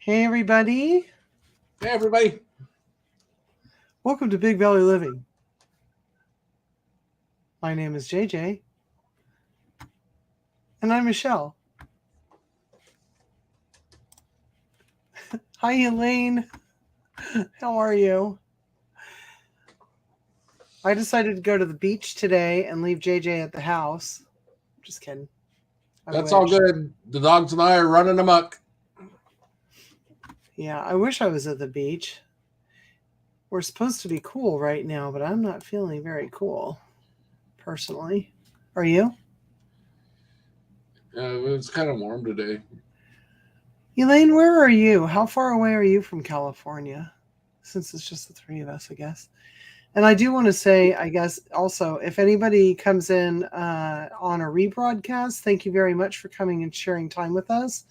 Hey, everybody. Hey, everybody. Welcome to Big Valley Living. My name is JJ. And I'm Michelle. Hi, Elaine. How are you? I decided to go to the beach today and leave JJ at the house. Just kidding. That's all good. The dogs and I are running amok. Yeah, I wish I was at the beach. We're supposed to be cool right now, but I'm not feeling very cool, personally. Are you? It's kind of warm today. Elaine, where are you? How far away are you from California? Since it's just the three of us, I guess. And I do want to say, I guess, also, if anybody comes in on a rebroadcast, thank you very much for coming and sharing time with us.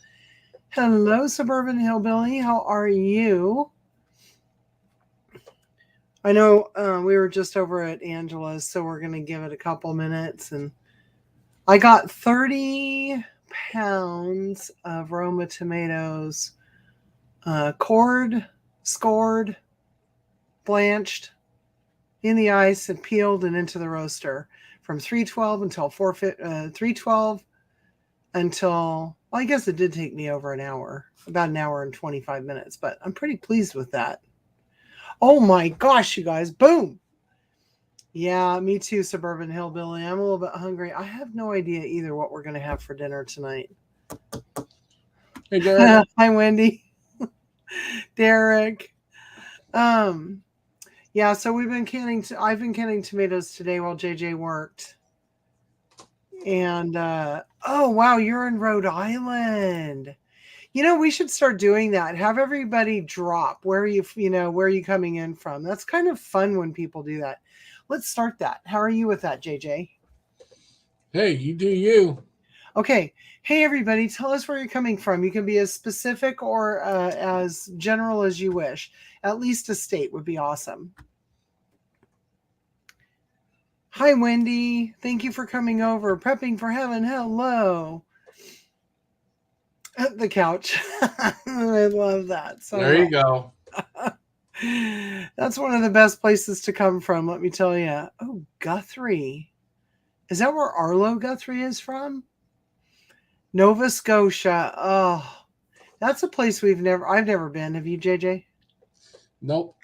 Hello, Suburban Hillbilly. How are you? I know we were just over at Angela's, so we're going to give it a couple minutes. And I got 30 pounds of Roma tomatoes, cored, scored, blanched, in the ice and peeled and into the roaster from 312 until 312 until, well, I guess it did take me over an hour, about an hour and 25 minutes, but I'm pretty pleased with that. Oh my gosh, you guys, boom. Yeah, me too, Suburban Hillbilly. I'm a little bit hungry. I have no idea either what we're going to have for dinner tonight. Hey, Derek. Hi, Wendy. Derek. Yeah, so we've been canning. I've been canning tomatoes today while JJ worked. And oh wow, you're in Rhode Island. You know, we should start doing that. Have everybody drop where where are you coming in from? That's kind of fun when people do that. Let's start that. How are you with that, JJ? Hey, you do you. Okay. Hey, everybody, tell us where you're coming from. You can be as specific or as general as you wish. At least a state would be awesome. Hi, Wendy. Thank you for coming over. Prepping for heaven. Hello. At the couch. I love that. So There you go. That's one of the best places to come from, let me tell you. Oh, Guthrie. Is that where Arlo Guthrie is from? Nova Scotia. Oh, that's a place I've never been. Have you, JJ? Nope.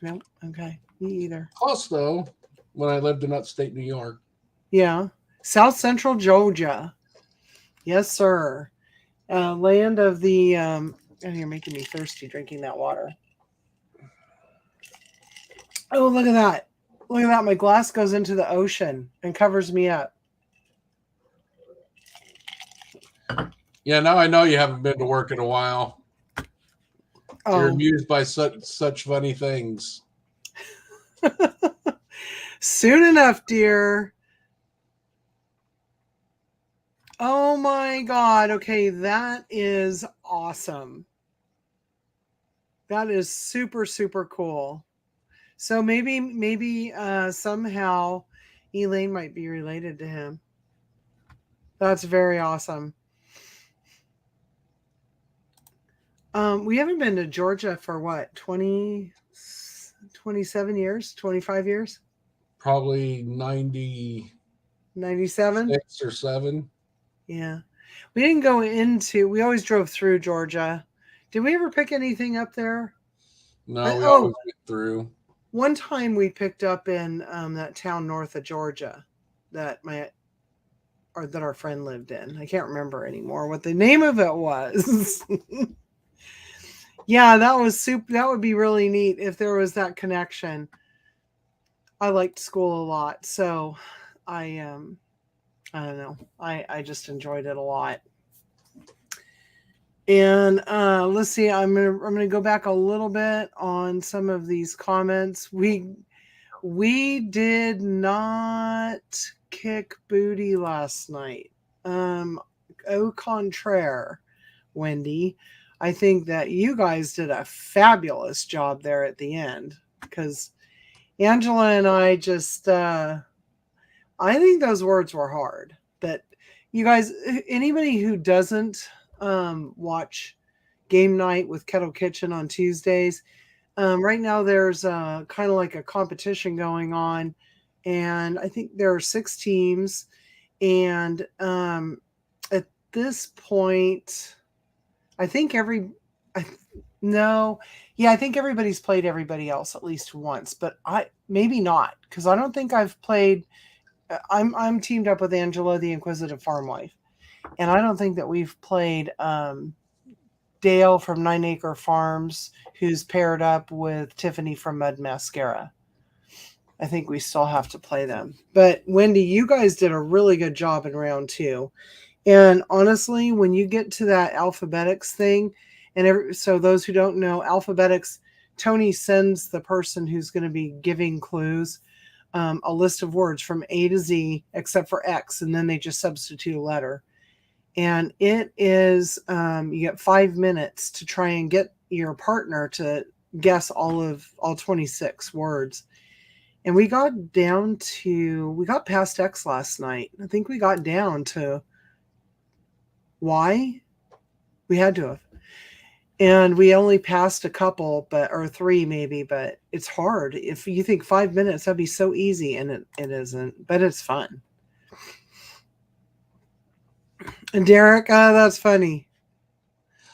No? Okay. Me either. Close, though, when I lived in upstate New York. Yeah. South Central Georgia. Yes, sir. Land of the... and you're making me thirsty drinking that water. Oh, look at that. Look at that. My glass goes into the ocean and covers me up. Yeah, now I know you haven't been to work in a while. Oh. You're amused by such funny things. Soon enough, dear. Oh my God. Okay, that is awesome. That is super, super cool. So maybe somehow Elaine might be related to him. That's very awesome. We haven't been to Georgia for what, 27 years, 25 years? Probably 97 or 7. Yeah. We didn't go we always drove through Georgia. Did we ever pick anything up there? No, we always went through. One time we picked up in that town north of Georgia that our friend lived in. I can't remember anymore what the name of it was. Yeah, that was super. That would be really neat if there was that connection. I liked school a lot, so I don't know. I just enjoyed it a lot. And let's see. I'm gonna go back a little bit on some of these comments. We did not kick booty last night. Au contraire, Wendy. I think that you guys did a fabulous job there at the end because Angela and I just, I think those words were hard. That you guys, anybody who doesn't watch game night with Kettle Kitchen on Tuesdays. Right now, there's kind of like a competition going on, and I think there are 6 teams. And at this point, I think I, no, yeah, I think everybody's played everybody else at least once, but I maybe not because I don't think I've played. I'm teamed up with Angela, the Inquisitive Farm Wife, and I don't think that we've played Dale from 9 Acre Farms, who's paired up with Tiffany from Mud Mascara. I think we still have to play them. But Wendy, you guys did a really good job in round 2. And honestly, when you get to that alphabetics thing, so those who don't know, alphabetics, Tony sends the person who's going to be giving clues a list of words from A to Z, except for X, and then they just substitute a letter. And it is, you get 5 minutes to try and get your partner to guess all 26 words. And we got past X last night. I think we got down to Y. We had to have. And we only passed a couple, or 3 maybe, but it's hard. If you think 5 minutes, that'd be so easy, and it isn't, but it's fun. And Derek, that's funny.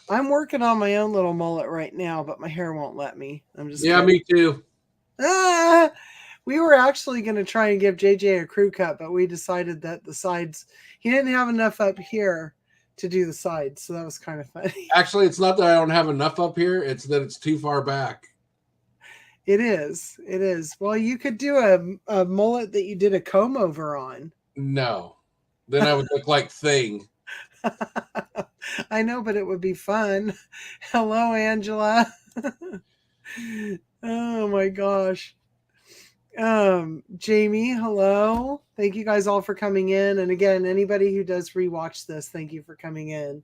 I'm working on my own little mullet right now, but my hair won't let me. I'm just kidding. Me too. We were actually going to try and give JJ a crew cut, but we decided that the sides, he didn't have enough up here to do the sides, so that was kind of funny. Actually, it's not that I don't have enough up here, it's that it's too far back. It is. Well, you could do a mullet that you did a comb over on. No. Then I would look like Thing. I know, but it would be fun. Hello, Angela. Oh my gosh. Jamie, hello. Thank you guys all for coming in. And again, anybody who does rewatch this, thank you for coming in.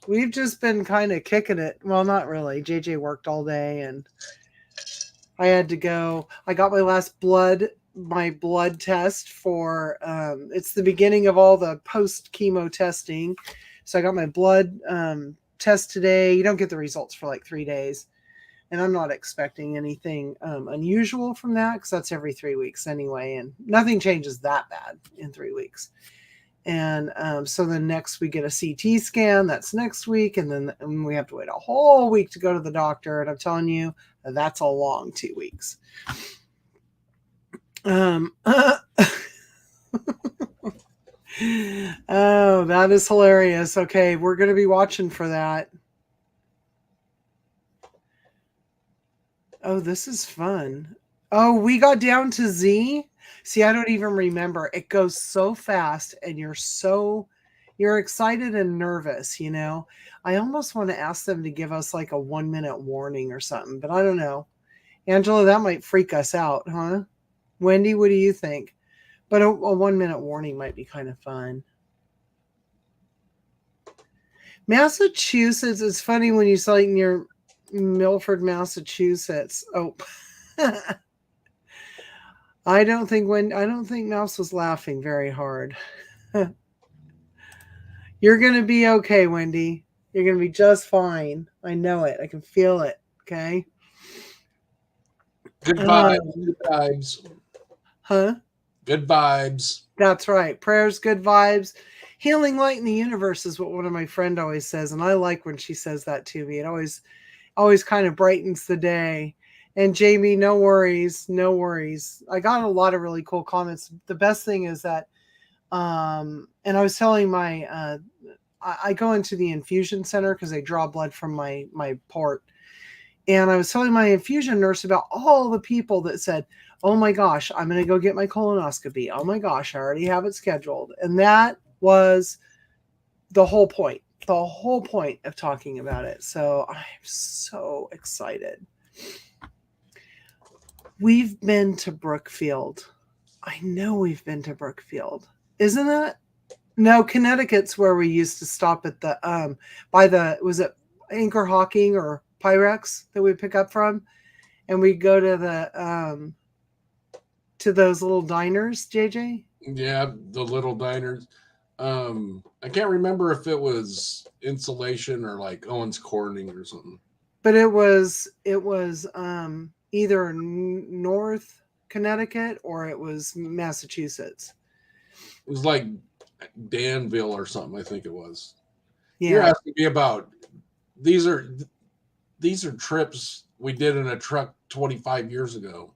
We've just been kind of kicking it. Well, not really. JJ worked all day and I had to go. I got my last blood test for it's the beginning of all the post chemo testing. So I got my blood test today. You don't get the results for like 3 days. And I'm not expecting anything unusual from that because that's every 3 weeks anyway. And nothing changes that bad in 3 weeks. And so then next we get a CT scan. That's next week. And then we have to wait a whole week to go to the doctor. And I'm telling you, that's a long 2 weeks. Oh, that is hilarious. Okay, we're going to be watching for that. Oh, this is fun. Oh, we got down to Z. See, I don't even remember. It goes so fast and you're excited and nervous, you know. I almost want to ask them to give us like a 1-minute warning or something, but I don't know. Angela, that might freak us out, huh? Wendy, what do you think? But a 1-minute warning might be kind of fun. Massachusetts is funny when you say near Milford, Massachusetts. Oh, I don't think Mouse was laughing very hard. You're going to be okay, Wendy. You're going to be just fine. I know it. I can feel it. Okay. Good vibes. Good vibes. Huh? Good vibes. That's right. Prayers, good vibes. Healing light in the universe is what one of my friends always says. And I like when she says that to me. It always kind of brightens the day. And Jamie, no worries. No worries. I got a lot of really cool comments. The best thing is that, and I was telling I go into the infusion center because I draw blood from my port. And I was telling my infusion nurse about all the people that said, oh my gosh, I'm going to go get my colonoscopy. Oh my gosh, I already have it scheduled. And that was the whole point of talking about it. So I'm so excited. We've been to Brookfield. I know we've been to Brookfield. Isn't it? No, Connecticut's where we used to stop at the, was it Anchor Hawking or Pyrex that we pick up from? And we go to the, to those little diners, JJ? Yeah, the little diners. I can't remember if it was insulation or like Owens Corning or something. But it was either North Connecticut or it was Massachusetts. It was like Danville or something, I think it was. Yeah. You're asking me about these are trips we did in a truck 25 years ago.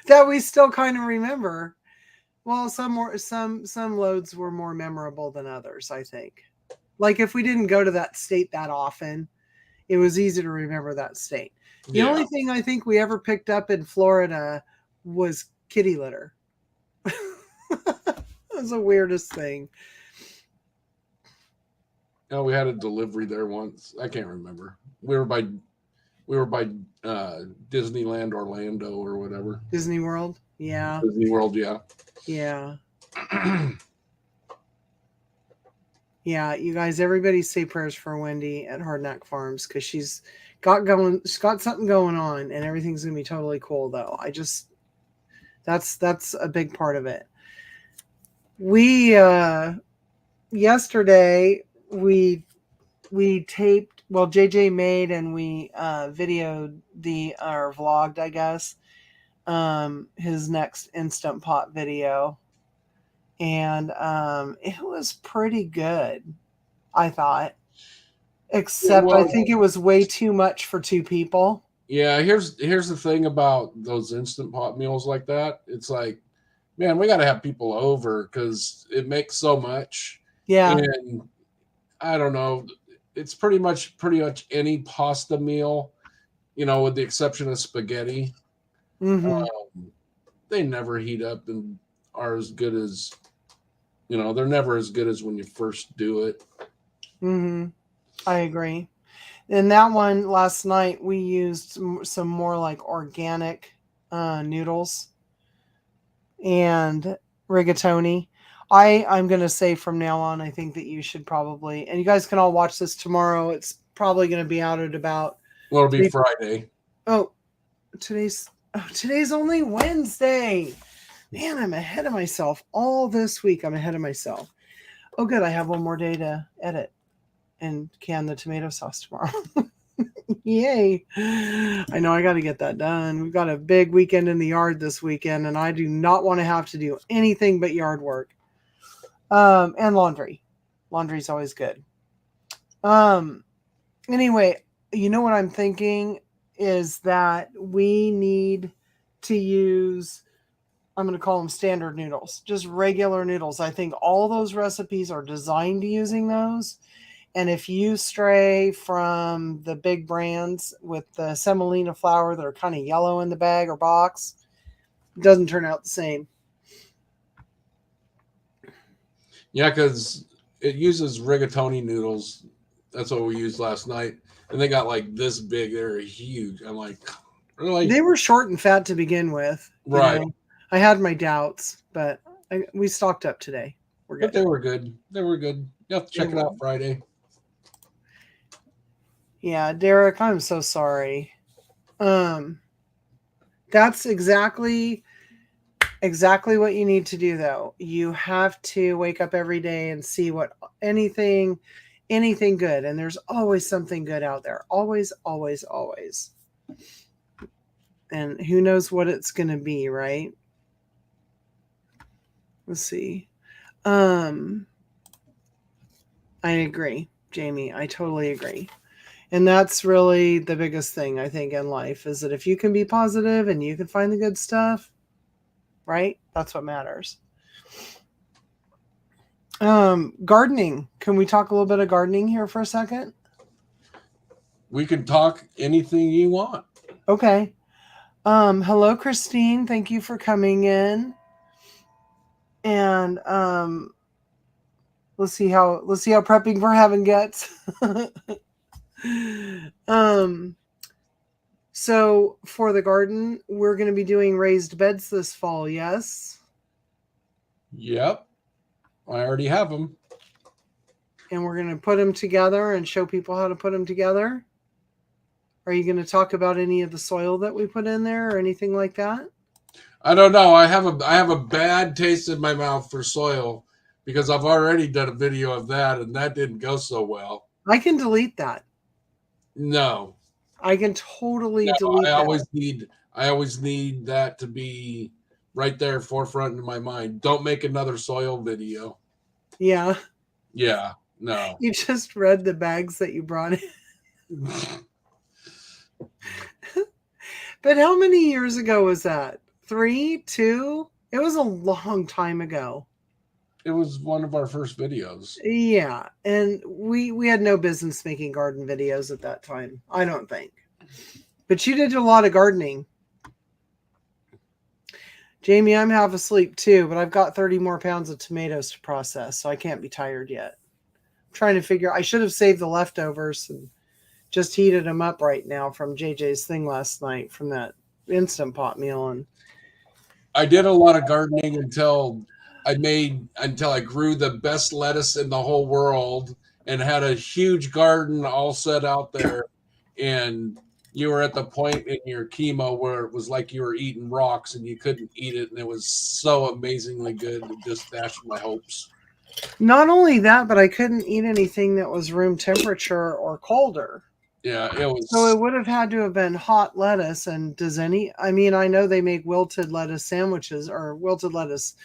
That we still kind of remember. Well, some loads were more memorable than others, I think. Like if we didn't go to that state that often, it was easy to remember that state. The only thing I think we ever picked up in Florida was kitty litter. That was the weirdest thing. No, we had a delivery there once. I can't remember. We were by Disneyland Orlando or whatever. Disney World? Yeah. Disney World, yeah. Yeah. Yeah, you guys, everybody say prayers for Wendy at Hardknack Farms because she's got something going on and everything's gonna be totally cool though. That's a big part of it. We yesterday we taped, well, JJ made and we videoed or vlogged, I guess, his next Instant Pot video. And it was pretty good, I thought. Except I think it was way too much for two people. Yeah, here's the thing about those Instant Pot meals like that. It's like, man, we got to have people over because it makes so much. Yeah. And I don't know. It's pretty much any pasta meal, with the exception of spaghetti. Mm-hmm. They never heat up and are as good as, they're never as good as when you first do it. Mm-hmm. I agree. In that one last night, we used some more like organic noodles and rigatoni. I'm going to say from now on, I think that you should probably, and you guys can all watch this tomorrow. It's probably going to be out at about. Well, it'll be Friday. Oh, today's only Wednesday. Man, I'm ahead of myself. All this week, I'm ahead of myself. Oh, good. I have one more day to edit and can the tomato sauce tomorrow. Yay. I know I got to get that done. We've got a big weekend in the yard this weekend, and I do not want to have to do anything but yard work. And laundry. Laundry's always good. Anyway, you know what I'm thinking is that we need to use, I'm going to call them standard noodles, just regular noodles. I think all those recipes are designed to using those. And if you stray from the big brands with the semolina flour that are kind of yellow in the bag or box, it doesn't turn out the same. Yeah, because it uses rigatoni noodles. That's what we used last night. And they got like this big. They're huge. I'm like, really? They were short and fat to begin with. Right. I had my doubts, but we stocked up today. We're good. But they were good. They were good. You have to check it out Friday. Yeah, Derek, I'm so sorry. That's exactly what you need to do, though. You have to wake up every day and see what anything good, and there's always something good out there. Always, always, always. And who knows what it's going to be, right? Let's see. I agree, Jamie. I totally agree. And that's really the biggest thing, I think, in life, is that if you can be positive and you can find the good stuff, right? That's what matters. Gardening. Can we talk a little bit of gardening here for a second? We can talk anything you want. Okay. Hello, Christine. Thank you for coming in. And let's see how prepping for heaven gets. So for the garden, we're going to be doing raised beds this fall. Yes. Yep. I already have them. And we're going to put them together and show people how to put them together. Are you going to talk about any of the soil that we put in there or anything like that? I don't know. I have a bad taste in my mouth for soil because I've already done a video of that and that didn't go so well. I can delete that. No, I can totally no, delete I that. always need that to be right there, forefront in my mind. Don't make another soil video. Yeah. Yeah, no. You just read the bags that you brought in. But how many years ago was that? 3, 2? It was a long time ago. It was one of our first videos. Yeah, and we had no business making garden videos at that time. I don't think. But you did a lot of gardening. Jamie, I'm half asleep too, but I've got 30 more pounds of tomatoes to process, so I can't be tired yet. I'm trying to figure, I should have saved the leftovers and just heated them up right now from JJ's thing last night from that Instant Pot meal. And I did a lot of gardening until I grew the best lettuce in the whole world and had a huge garden all set out there. And you were at the point in your chemo where it was like you were eating rocks and you couldn't eat it. And it was so amazingly good. It just dashed my hopes. not only that, but I couldn't eat anything that was room temperature or colder. Yeah, it was. So it would have had to have been hot lettuce. And I mean, I know they make wilted lettuce sandwiches or wilted lettuce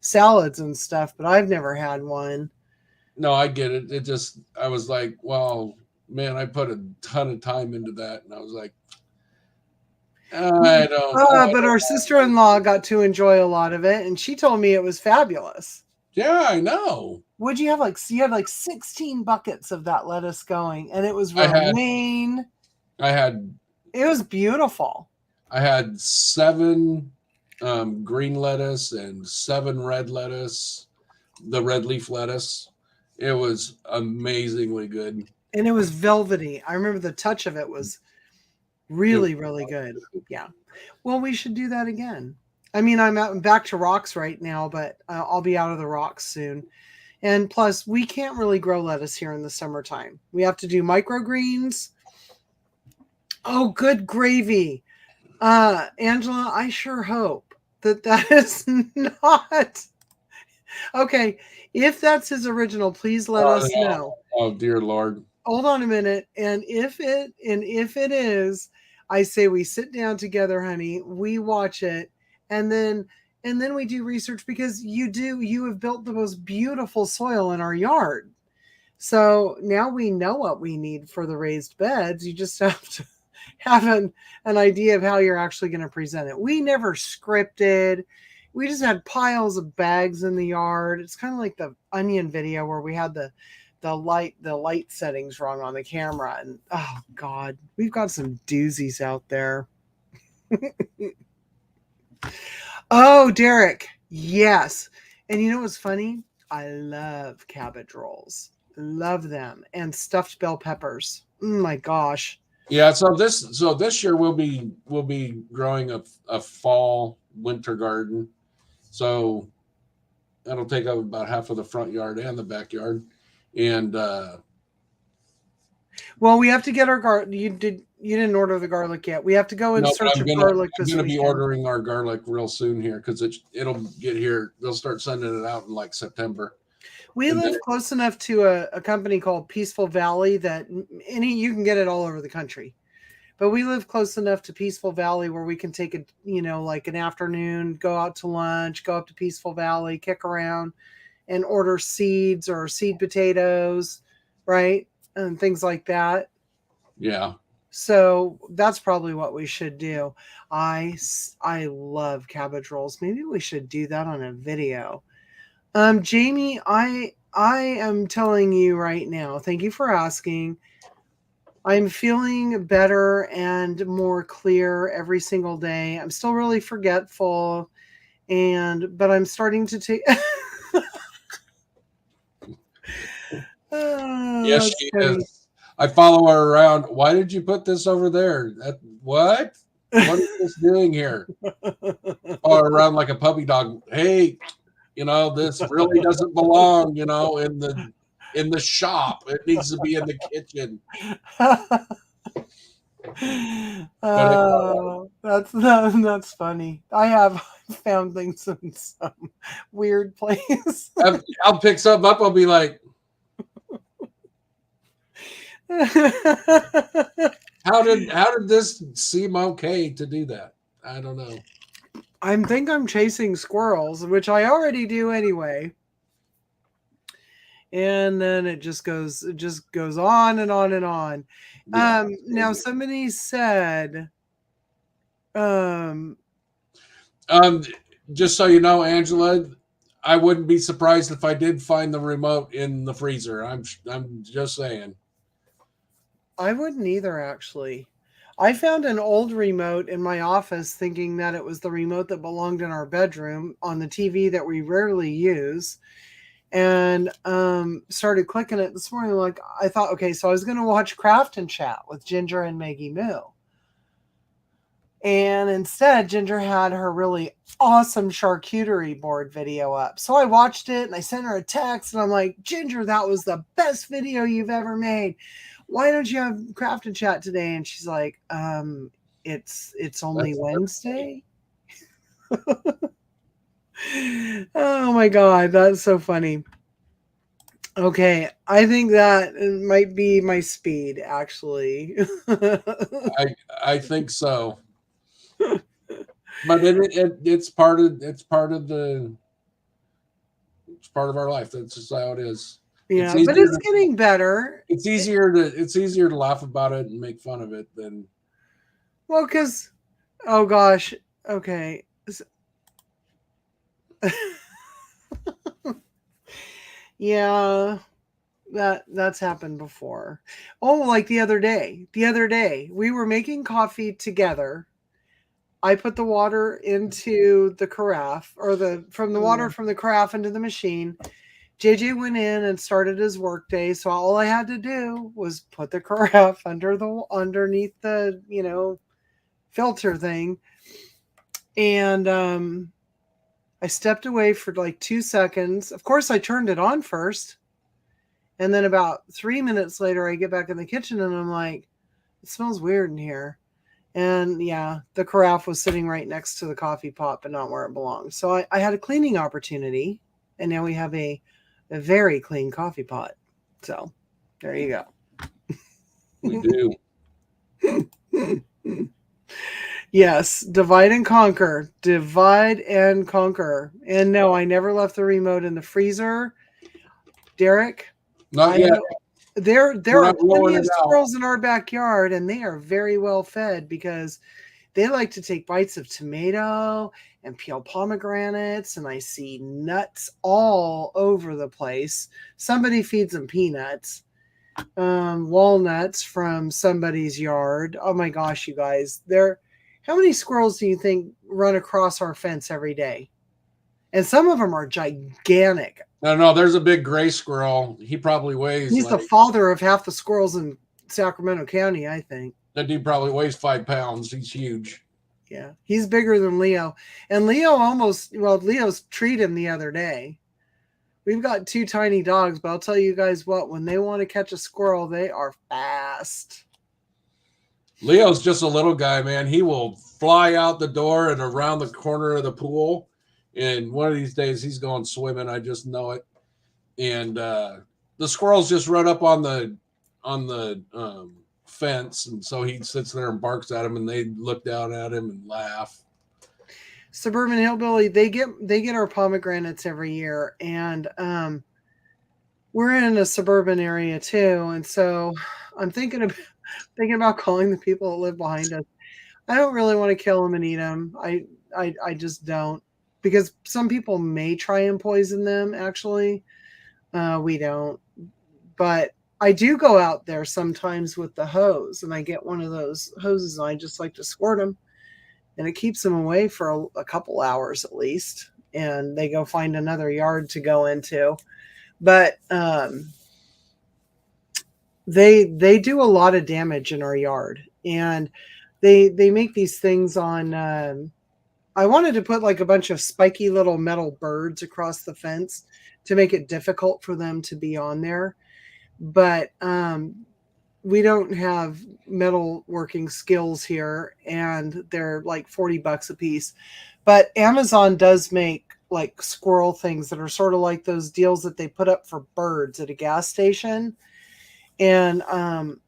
salads and stuff, but I've never had one. No, I get it. I was like, well, man, I put a ton of time into that. And I was like, I don't. But our sister-in-law got to enjoy a lot of it, and she told me it was fabulous. Yeah, I know. Would you have you had like 16 buckets of that lettuce going, and it was romaine. It was beautiful. I had 7 green lettuce and 7 red lettuce, the red leaf lettuce. It was amazingly good. And it was velvety. I remember the touch of it was really, really good. Yeah. Well, we should do that again. I mean, I'm back to rocks right now, but I'll be out of the rocks soon. And plus, we can't really grow lettuce here in the summertime. We have to do microgreens. Oh, good gravy. Angela, I sure hope that is not. Okay, if that's his original, please let us know. Oh, dear Lord. Hold on a minute. And if it is, I say we sit down together, honey, we watch it, and then we do research, because you have built the most beautiful soil in our yard. So now we know what we need for the raised beds. You just have to have an idea of how you're actually going to present it. We never scripted. We just had piles of bags in the yard. It's kind of like the onion video where we had the light settings wrong on the camera. And oh God, we've got some doozies out there. Oh, Derek. Yes. And you know what's funny? I love cabbage rolls. Love them. And stuffed bell peppers. Oh my gosh. Yeah, so this year we'll be growing a fall winter garden. So that'll take up about half of the front yard and the backyard. And well, we have to get our garlic. You didn't order the garlic yet. We have to go in search of garlic this weekend. I'm going to be ordering our garlic real soon here, because it'll get here. They'll start sending it out in like September. We live close enough to a company called Peaceful Valley that you can get it all over the country. But we live close enough to Peaceful Valley where we can take like an afternoon, go out to lunch, go up to Peaceful Valley, kick around, and order seeds or seed potatoes, right? And things like that. Yeah. So that's probably what we should do. I love cabbage rolls. Maybe we should do that on a video. Jamie, I am telling you right now, thank you for asking. I'm feeling better and more clear every single day. I'm still really forgetful, but I'm starting to take. Yes, she is. I follow her around. Why did you put this over there? What? What is this doing here? Or around like a puppy dog. Hey, this really doesn't belong, in the shop. It needs to be in the kitchen. That's funny. I have found things in some weird place. I'll pick something up. I'll be like, how did this seem okay to do that? I don't know. I think I'm chasing squirrels, which I already do anyway. And then it just goes on and on and on. Yeah. Now somebody said, um, Um, just so you know, Angela, I wouldn't be surprised if I did find the remote in the freezer. I'm just saying. I wouldn't either, actually. I found an old remote in my office thinking that it was the remote that belonged in our bedroom on the TV that we rarely use. And started clicking it this morning. Like, I thought, okay, so I was going to watch Craft and Chat with Ginger and Maggie Moo. And instead, Ginger had her really awesome charcuterie board video up. So I watched it and I sent her a text and I'm like, Ginger, that was the best video you've ever made. Why don't you have Craft and Chat today? And she's like, it's only Wednesday. Oh my God, that's so funny. Okay, I think that might be my speed, actually. I think so. But it's part of our life. That's just how it is. Yeah, but it's getting better. It's easier to laugh about it and make fun of it than. Well, because, oh gosh, okay. Yeah, that's happened before. Oh, like the other day. The other day, we were making coffee together. I put the water into the carafe, or from the water from the carafe into the machine. JJ went in and started his work day, so all I had to do was put the carafe underneath the filter thing, and I stepped away for like 2 seconds. Of course, I turned it on first, and then about 3 minutes later, I get back in the kitchen and I'm like, it smells weird in here. And yeah, the carafe was sitting right next to the coffee pot, but not where it belongs. So I had a cleaning opportunity, and now we have a very clean coffee pot. So there you go. We do. Yes, divide and conquer. Divide and conquer. And no, I never left the remote in the freezer. Derek? Not yet. There are plenty of squirrels in our backyard, and they are very well fed because they like to take bites of tomato and peel pomegranates, and I see nuts all over the place. Somebody feeds them peanuts, walnuts from somebody's yard. Oh my gosh, you guys. How many squirrels do you think run across our fence every day? And some of them are gigantic. No, there's a big gray squirrel. He probably weighs. He's the father of half the squirrels in Sacramento County, I think. That dude probably weighs 5 pounds. He's huge. Yeah, he's bigger than Leo. And Leo's treated him the other day. We've got 2 tiny dogs, but I'll tell you guys what, when they want to catch a squirrel, they are fast. Leo's just a little guy, man. He will fly out the door and around the corner of the pool. And one of these days he's going swimming. I just know it. And the squirrels just run up on the fence, and so he sits there and barks at them, and they look down at him and laugh. Suburban Hillbilly, they get our pomegranates every year, and we're in a suburban area too, and so I'm thinking about calling the people that live behind us. I don't really want to kill them and eat them. I just don't, because some people may try and poison them. Actually, we don't, but I do go out there sometimes with the hose, and I get one of those hoses, and I just like to squirt them, and it keeps them away for a couple hours at least, and they go find another yard to go into. But they do a lot of damage in our yard, and they make these things on. I wanted to put like a bunch of spiky little metal birds across the fence to make it difficult for them to be on there. But we don't have metal working skills here, and they're like $40 a piece. But Amazon does make like squirrel things that are sort of like those deals that they put up for birds at a gas station. And I'm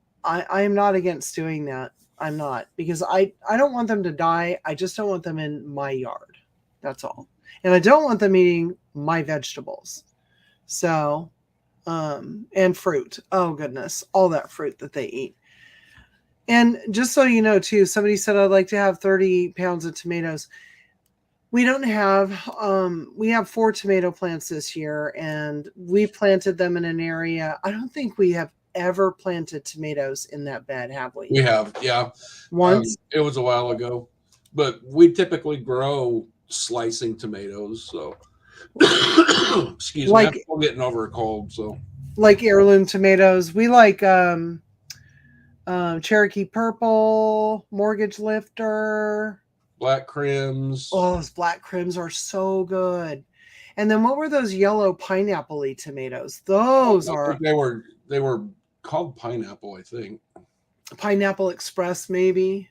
not against doing that. I'm not, because I don't want them to die. I just don't want them in my yard. That's all. And I don't want them eating my vegetables. So, and fruit. Oh goodness, all that fruit that they eat. And just so you know too, somebody said I'd like to have 30 pounds of tomatoes. We don't have, we have 4 tomato plants this year, and we planted them in an area. I don't think we have ever planted tomatoes in that bed, have we? We have, yeah. Once? It was a while ago, but we typically grow slicing tomatoes. So, excuse me, I'm Like still getting over a cold. So, like heirloom tomatoes. We like Cherokee Purple, Mortgage Lifter. black crims. Oh, those black crims are so good. And then what were those yellow pineapple-y tomatoes? Those are They were called pineapple, I think. Pineapple Express, maybe.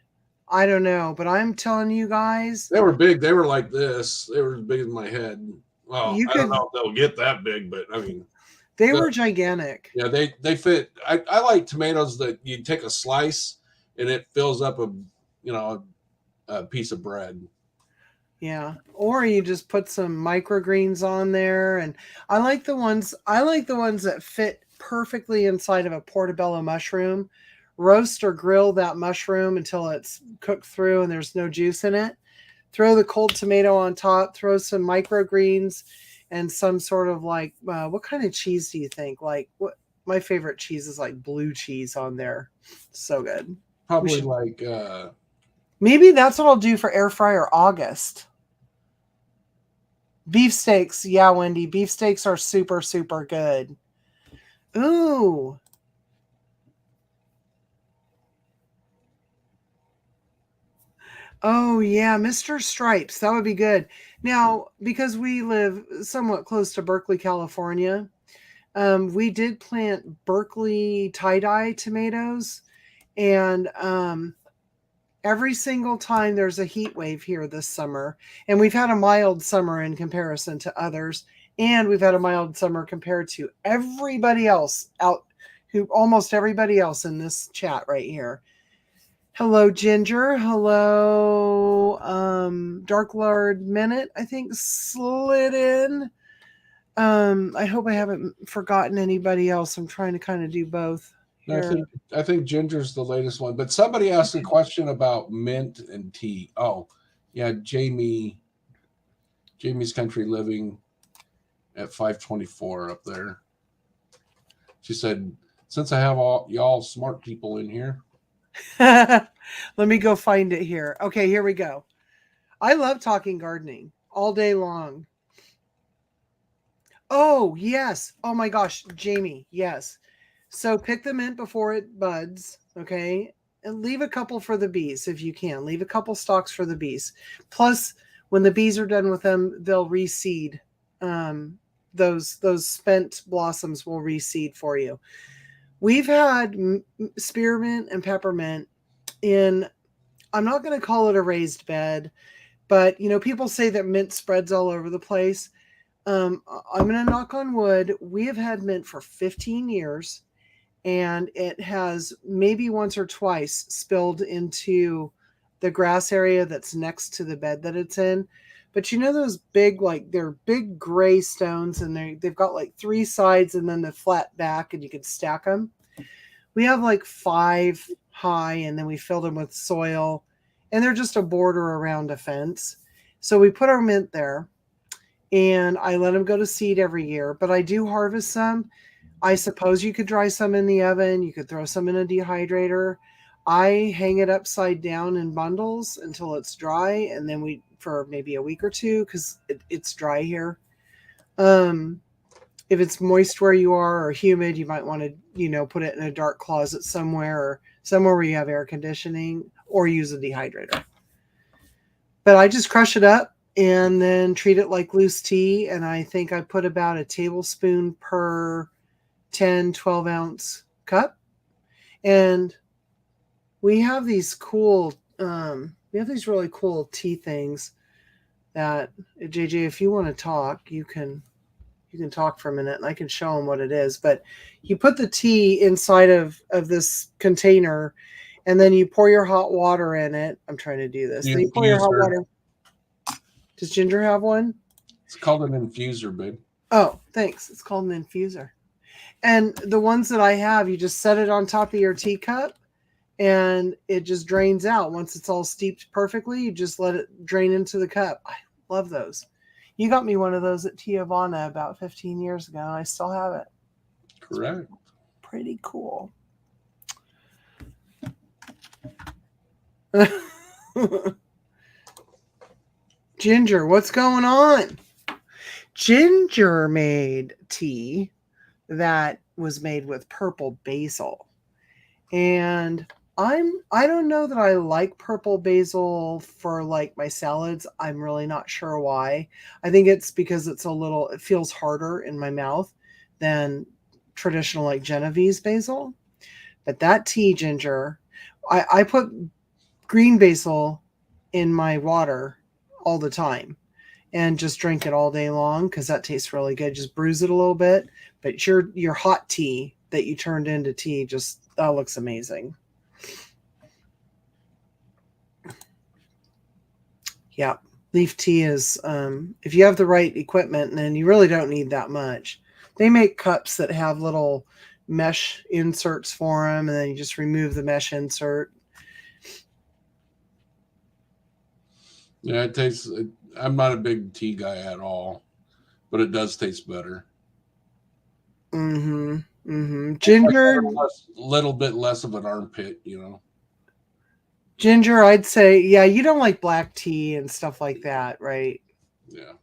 I don't know, but I'm telling you guys, They were big. They were like this. They were as big as my head. Well, you I don't could. know if they'll get that big, but I mean, They were gigantic. yeah, they fit. I like tomatoes that you take a slice and it fills up a piece of bread. Yeah. Or you just put some microgreens on there. And I like the ones that fit perfectly inside of a portobello mushroom. Roast or grill that mushroom until it's cooked through and there's no juice in it. Throw the cold tomato on top, throw some microgreens and some sort of like, what kind of cheese do you think? Like, what my favorite cheese is like blue cheese on there. So good. Probably like Maybe that's what I'll do for air fryer August. Beefsteaks. Yeah, Wendy. Beefsteaks are super, super good. Ooh. Oh, yeah. Mr. Stripes. That would be good. Now, because we live somewhat close to Berkeley, California, we did plant Berkeley tie-dye tomatoes. And every single time there's a heat wave here this summer, and we've had a mild summer in comparison to others, and we've had a mild summer compared to everybody else almost everybody else in this chat right here. Hello, Ginger. Hello, Dark Lord Minute, I think, slid in. I hope I haven't forgotten anybody else. I'm trying to kind of do both. I think Ginger's the latest one. But somebody asked a question about mint and tea. Oh, yeah, Jamie's Country Living at 524 up there. She said, since I have all y'all smart people in here. Let me go find it here. Okay, here we go. I love talking gardening all day long. Oh, yes. Oh my gosh, Jamie, yes. So pick the mint before it buds, okay? And leave a couple for the bees if you can. Leave a couple stalks for the bees. Plus, when the bees are done with them, they'll reseed. Those spent blossoms will reseed for you. We've had spearmint and peppermint in, I'm not going to call it a raised bed, but people say that mint spreads all over the place. I'm going to knock on wood. We have had mint for 15 years, and it has maybe once or twice spilled into the grass area that's next to the bed that it's in. But those big, like, they're big gray stones, and they've got like 3 sides and then the flat back, and you can stack them. We have like 5 high, and then we filled them with soil, and they're just a border around a fence. So we put our mint there, and I let them go to seed every year, but I do harvest some. I suppose you could dry some in the oven. You could throw some in a dehydrator. I hang it upside down in bundles until it's dry, and then for maybe a week or two, because it's dry here. If it's moist where you are or humid, you might want to, put it in a dark closet somewhere, or somewhere where you have air conditioning, or use a dehydrator. But I just crush it up and then treat it like loose tea. And I think I put about a tablespoon per 10, 12 ounce cup. And we have these really cool tea things. that JJ, if you want to talk, you can talk for a minute and I can show them what it is. But you put the tea inside of this container and then you pour your hot water in it. I'm trying to do this. Then you pour your hot water. Does Ginger have one? It's called an infuser, babe. Oh, thanks. It's called an infuser. And the ones that I have, you just set it on top of your teacup and it just drains out. Once it's all steeped perfectly, you just let it drain into the cup. I love those. You got me one of those at Tijuana about 15 years ago, and I still have it. Correct. It's pretty cool. Ginger, what's going on? Ginger made tea that was made with purple basil. And I don't know that I like purple basil for like my salads. I'm really not sure why. I think it's because it feels harder in my mouth than traditional like Genovese basil. But that tea, Ginger, I put green basil in my water all the time and just drink it all day long because that tastes really good. Just bruise it a little bit. But your hot tea that you turned into tea, that looks amazing. Yeah, leaf tea is, if you have the right equipment, then you really don't need that much. They make cups that have little mesh inserts for them, and then you just remove the mesh insert. Yeah, it tastes. I'm not a big tea guy at all, but it does taste better. Mm-hmm. Mm-hmm. Ginger, a little bit less of an armpit, Ginger, I'd say, yeah, you don't like black tea and stuff like that, right? Yeah.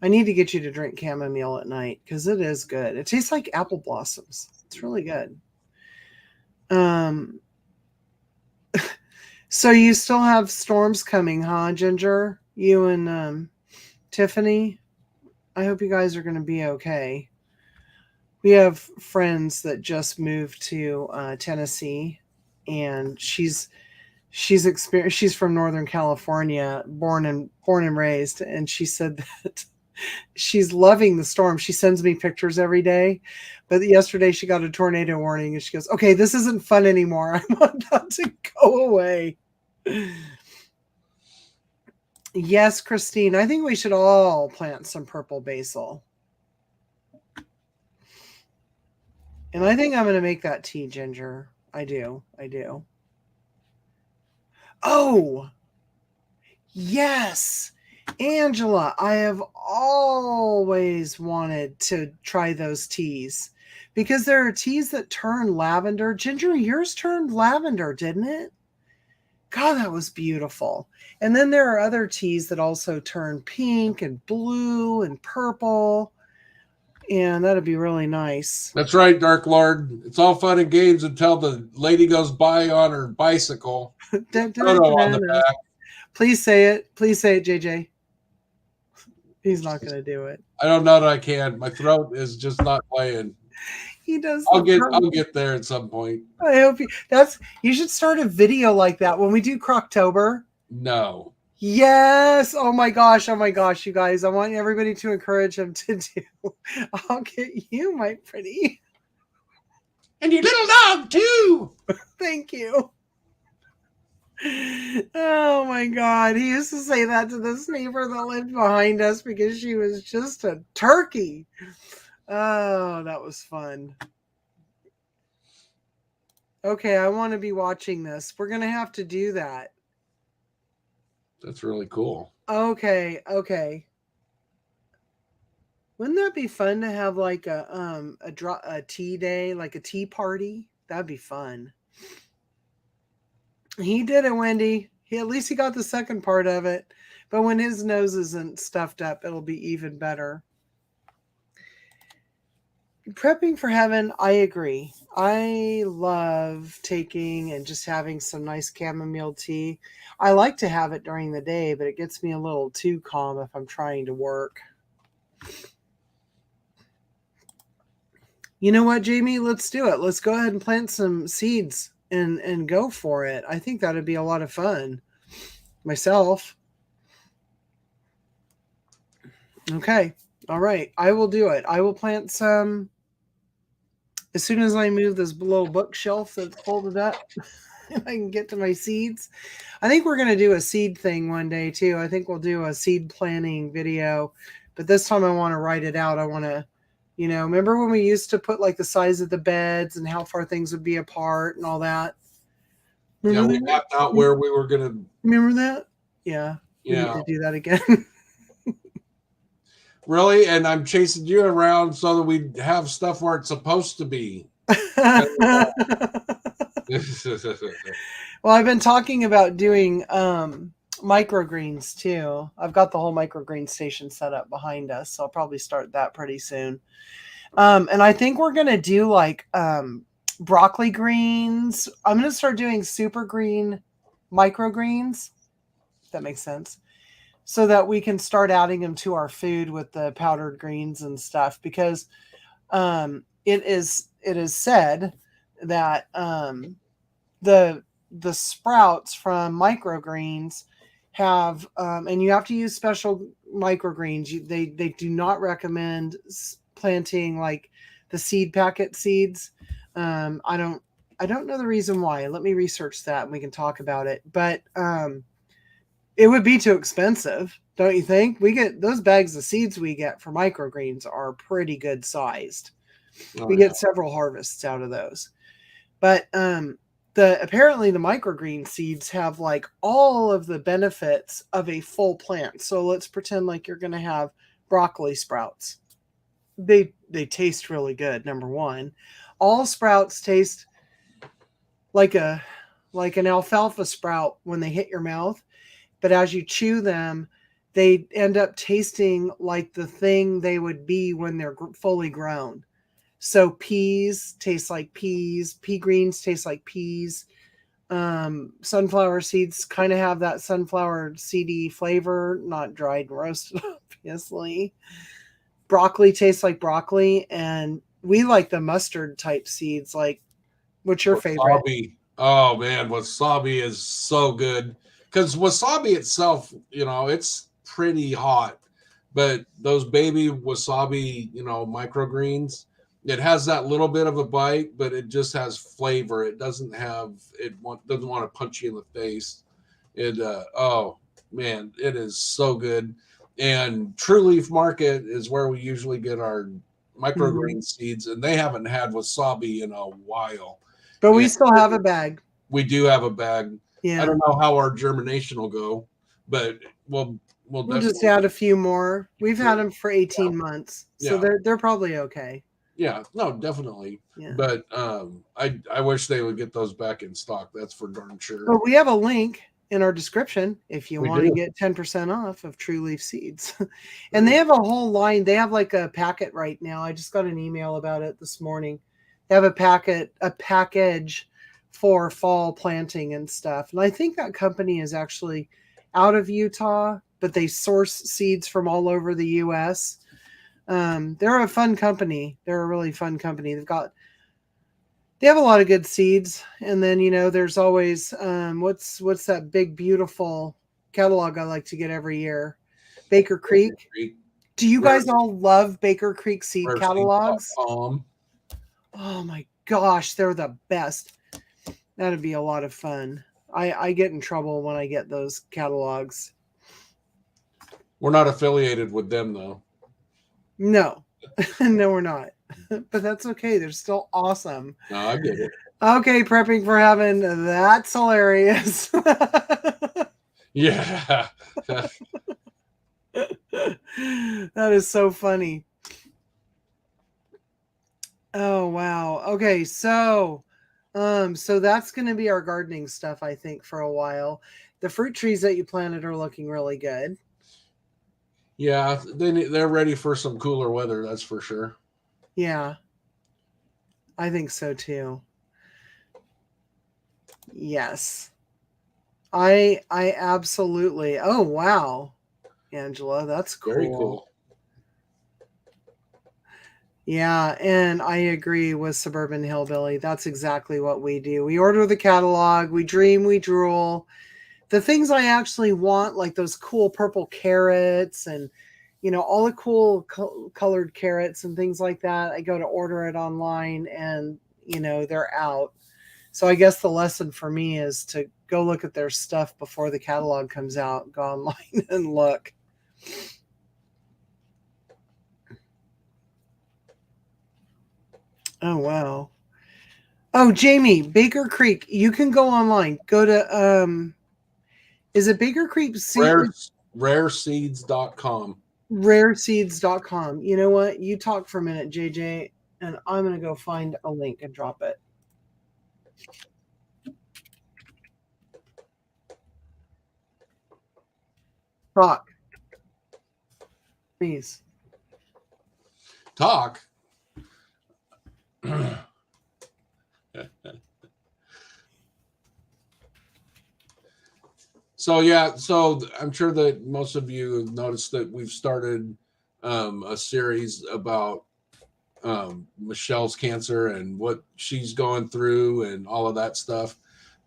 I need to get you to drink chamomile at night because it is good. It tastes like apple blossoms. It's really good. So you still have storms coming, huh, Ginger? You and Tiffany? I hope you guys are going to be okay. We have friends that just moved to Tennessee, and she's from Northern California, born and raised, and she said that she's loving the storm. She sends me pictures every day, but yesterday she got a tornado warning and she goes, okay, this isn't fun anymore. I want that to go away. Yes, Christine, I think we should all plant some purple basil. And I think I'm going to make that tea, Ginger. I do. Oh, yes. Angela, I have always wanted to try those teas because there are teas that turn lavender. Ginger, yours turned lavender, didn't it? God, that was beautiful. And then there are other teas that also turn pink and blue and purple. And that'd be really nice. That's right, Dark Lord. It's all fun and games until the lady goes by on her bicycle. Photo on the back. Please say it. Please say it, JJ. He's not going to do it. I don't know that I can. My throat is just not playing. He does. I'll get there at some point. I hope you should start a video like that when we do Croctober. No. Yes. Oh my gosh, you guys. I want everybody to encourage him to do. I'll get you, my pretty. And your little dog too. Thank you. Oh my God. He used to say that to this neighbor that lived behind us because she was just a turkey. Oh, that was fun. Okay, I want to be watching this. We're going to have to do that. That's really cool. Okay. Wouldn't that be fun to have like a tea day, like a tea party? That'd be fun. He did it, Wendy. At least he got the second part of it. But when his nose isn't stuffed up, it'll be even better. Prepping for heaven, I agree. I love taking and just having some nice chamomile tea. I like to have it during the day, but it gets me a little too calm if I'm trying to work. You know what, Jamie? Let's do it. Let's go ahead and plant some seeds and go for it. I think that'd be a lot of fun. Myself. Okay. All right. I will do it. I will plant some as soon as I move this little bookshelf that's folded up and I can get to my seeds. I think we're going to do a seed thing one day too. I think we'll do a seed planting video, but this time I want to write it out. I want to, remember when we used to put like the size of the beds and how far things would be apart and all that? Yeah, Remember we that? mapped out where we were going to. Remember that? Yeah. We need Yeah. to do that again. Really? And I'm chasing you around so that we have stuff where it's supposed to be. Well, I've been talking about doing microgreens too. I've got the whole microgreen station set up behind us, so I'll probably start that pretty soon. And I think we're gonna do like broccoli greens. I'm gonna start doing super green microgreens. If that makes sense. So that we can start adding them to our food with the powdered greens and stuff, because it is said that the sprouts from microgreens have and you have to use special microgreens. They do not recommend planting like the seed packet seeds. I don't know the reason why. Let me research that and we can talk about it. But it would be too expensive, don't you think? We get those bags of seeds we get for microgreens are pretty good sized. We get several harvests out of those. But apparently the microgreen seeds have like all of the benefits of a full plant. So let's pretend like you're going to have broccoli sprouts. They taste really good. Number one, all sprouts taste like an alfalfa sprout when they hit your mouth. But as you chew them, they end up tasting like the thing they would be when they're fully grown. So peas taste like peas. Pea greens taste like peas. Sunflower seeds kind of have that sunflower seedy flavor, not dried and roasted, obviously. Broccoli tastes like broccoli, and we like the mustard type seeds. Like, what's your favorite? Oh man, wasabi is so good. Because wasabi itself, it's pretty hot, but those baby wasabi, microgreens, it has that little bit of a bite, but it just has flavor. It doesn't doesn't want to punch you in the face. Oh man, it is so good. And True Leaf Market is where we usually get our microgreen seeds, and they haven't had wasabi in a while. But we still have a bag. We do have a bag. Yeah. I don't know how our germination will go, but we'll just add a few more. We've had them for 18 months, so they're probably okay. Yeah, no, definitely. Yeah. But I wish they would get those back in stock. That's for darn sure. But we have a link in our description if you want to get 10% off of True Leaf seeds. And they have a whole line. They have like a packet right now. I just got an email about it this morning. They have a package for fall planting and stuff. And I think that company is actually out of Utah, but they source seeds from all over the US. They're a fun company. They're a really fun company. They have a lot of good seeds. And then, there's always, what's that big, beautiful catalog I like to get every year? Baker Creek. Do you guys all love Baker Creek seed catalogs? Oh my gosh, they're the best. That'd be a lot of fun. I get in trouble when I get those catalogs. We're not affiliated with them, though. No. No, we're not. But that's okay. They're still awesome. No, I get it. Okay, prepping for heaven. That's hilarious. Yeah. That is so funny. Oh, wow. Okay, so that's going to be our gardening stuff, I think, for a while. The fruit trees that you planted are looking really good. Yeah, they're ready for some cooler weather, that's for sure. Yeah, I think so too. Yes, I absolutely. Oh, wow, Angela, that's cool. Very cool. Yeah, and I agree with Suburban Hillbilly. That's exactly what we do. We order the catalog, we dream, we drool. The things I actually want, like those cool purple carrots and all the cool colored carrots and things like that. I go to order it online and, they're out. So I guess the lesson for me is to go look at their stuff before the catalog comes out, go online and look. Oh, wow. Oh, Jamie, Baker Creek. You can go online. Go to, is it Baker Creek Rareseeds.com. Rareseeds.com. You know what? You talk for a minute, JJ, and I'm going to go find a link and drop it. Talk. Please. Talk. So I'm sure that most of you have noticed that we've started a series about Michelle's cancer and what she's going through and all of that stuff.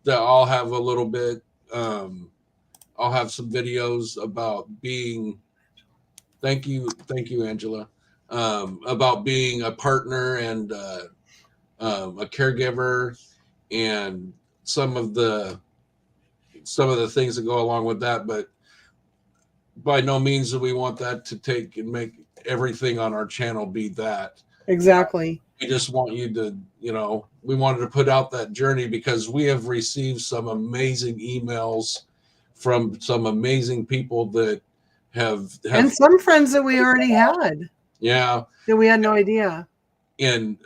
That I'll have a little bit. I'll have some videos about being. Thank you, Angela. About being a partner and a caregiver, and some of the things that go along with that. But by no means do we want that to take and make everything on our channel be that. Exactly. We just want you to, we wanted to put out that journey because we have received some amazing emails from some amazing people that have and some friends that we already had. Yeah. That we had no idea. And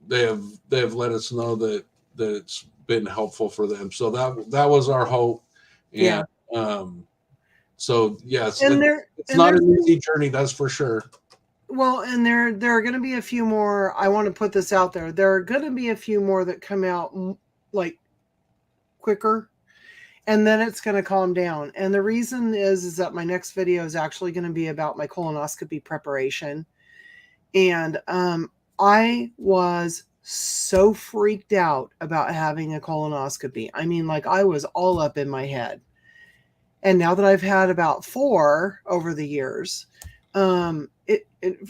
they have let us know that it's been helpful for them. So that was our hope. And so yes, it's not an easy journey, that's for sure. Well, and there are going to be a few more. I want to put this out there. There are going to be a few more that come out like quicker, and then it's going to calm down. And the reason is that my next video is actually going to be about my colonoscopy preparation. And I was so freaked out about having a colonoscopy. I mean, like, I was all up in my head. And now that I've had about 4 over the years,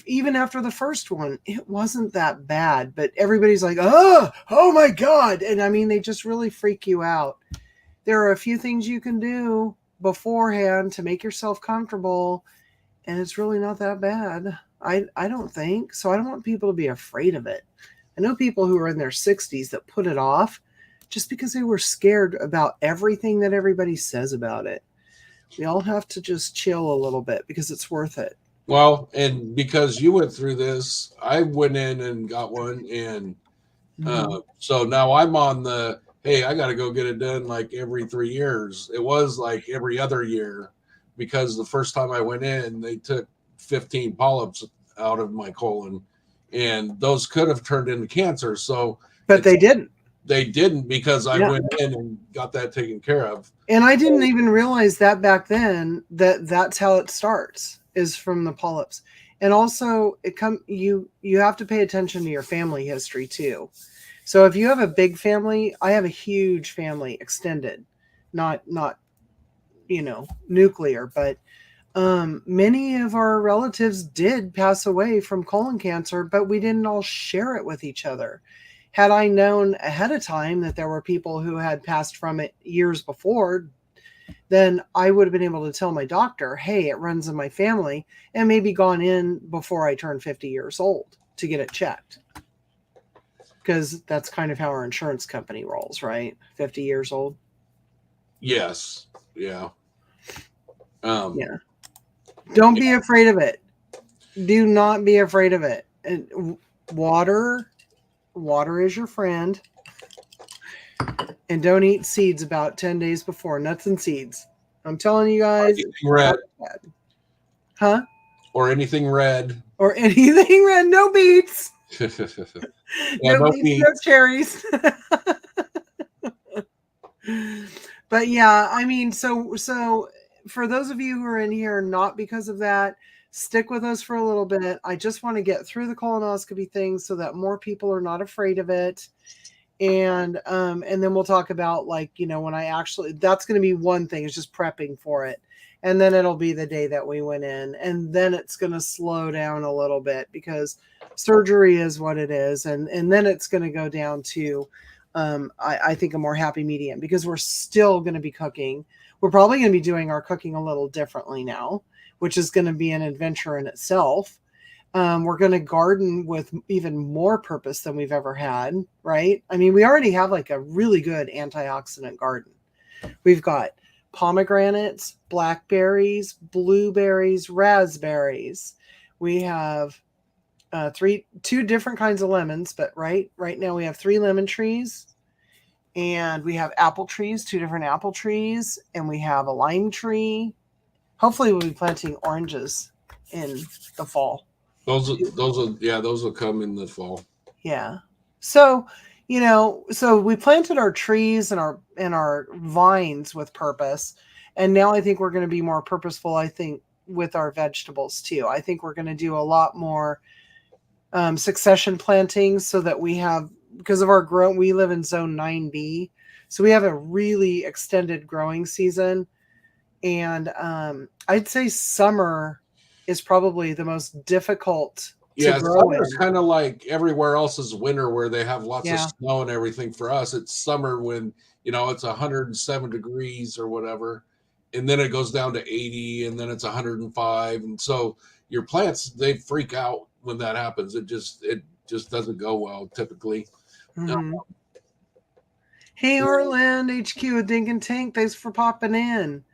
even after the first one, it wasn't that bad. But everybody's like, oh my God. And I mean, they just really freak you out. There are a few things you can do beforehand to make yourself comfortable, and it's really not that bad. I don't think. So I don't want people to be afraid of it. I know people who are in their 60s that put it off just because they were scared about everything that everybody says about it. We all have to just chill a little bit because it's worth it. Well, and because you went through this, I went in and got one. And so now I'm on the, hey, I got to go get it done like every 3 years. It was like every other year because the first time I went in, they took 15 polyps out of my colon, and those could have turned into cancer. So, but they didn't. They didn't because I went in and got that taken care of. And I didn't even realize that back then that's how it starts, is from the polyps. And also you have to pay attention to your family history too. So if you have a big family, I have a huge family, extended, not nuclear, but many of our relatives did pass away from colon cancer, but we didn't all share it with each other. Had I known ahead of time that there were people who had passed from it years before, then I would have been able to tell my doctor, hey, it runs in my family, and maybe gone in before I turned 50 years old to get it checked. Because that's kind of how our insurance company rolls, right? 50 years old. Yes. Yeah. Yeah. Don't be afraid of it. Do not be afraid of it. And water is your friend. And don't eat seeds about 10 days before. Nuts and seeds. I'm telling you guys. Anything red. Huh? Or anything red. Or anything red. No beets. No beets, no cherries. But yeah, I mean, so for those of you who are in here, not because of that, stick with us for a little bit. I just want to get through the colonoscopy thing so that more people are not afraid of it. And then we'll talk about, like, when I actually, that's going to be one thing, is just prepping for it. and then it'll be the day that we went in, and then it's going to slow down a little bit because surgery is what it is, and then it's going to go down to I think a more happy medium, because we're still going to be cooking. We're probably going to be doing our cooking a little differently now, which is going to be an adventure in itself. We're going to garden with even more purpose than we've ever had, right? I mean, we already have like a really good antioxidant garden. We've got pomegranates, blackberries, blueberries, raspberries. We have two different kinds of lemons, but right now we have 3 lemon trees, and we have apple trees, 2 different apple trees, and we have a lime tree. Hopefully we'll be planting oranges in the fall. Those will come in the fall. Yeah. So, so we planted our trees and our vines with purpose. And now I think we're going to be more purposeful, I think, with our vegetables too. I think we're going to do a lot more succession plantings, so that we have, because of our grow, we live in zone 9B. So we have a really extended growing season. And I'd say summer is probably the most difficult to grow in. Summer's kind of like everywhere else is winter, where they have lots of snow and everything. For us, it's summer when, it's 107 degrees or whatever, and then it goes down to 80, and then it's 105, and so your plants, they freak out when that happens. It just doesn't go well typically. Mm-hmm. Hey, Orland HQ with Dink and Tank, thanks for popping in.